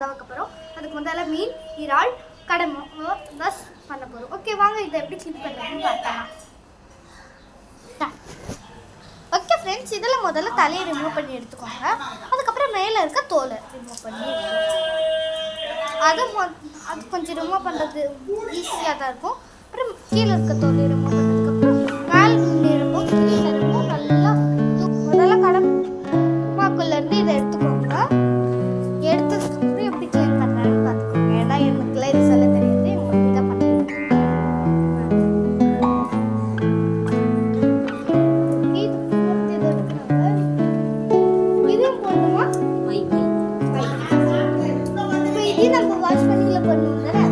அதுக்கப்புறம் அதுக்கு முதல்ல மீன் இறால் கடமை பஸ் பண்ண போகிறோம். ஓகே வாங்க இதை எப்படி க்ளீன் பண்ணுறதுன்னு பார்க்கலாம். ஓகே ஃப்ரெண்ட்ஸ், இதில் முதல்ல தலையை ரிமூவ் பண்ணி எடுத்துக்கோங்க. அதுக்கப்புறம் மேலே இருக்க தோலை ரிமூவ் பண்ணி அது கொஞ்சம் ரிமூவ் பண்ணுறது ஈஸியாக தான் இருக்கும். அப்புறம் கீழே இருக்க தோலை ரிமூவ் பண்ணதுக்கப்புறம் மேலே இருக்கும் கீழே இருக்கும். நல்லா முதல்ல கடமைக்குள்ளேருந்து இதை எடுத்துக்கோங்க. எடுத்ததுக்கப்புறம் எப்படி க்ளீன் பண்ணுறேன்னு பார்த்துக்கோங்க. ஏன்னா எனக்குலாம் இது சொல்ல தெரியாது, உங்களுக்கு இதை பண்ணிடுறேன். இதுவும் போடணுமா? இப்போ இது நம்ம வாஷ் பண்ணியில் பண்ணுவோம் தானே.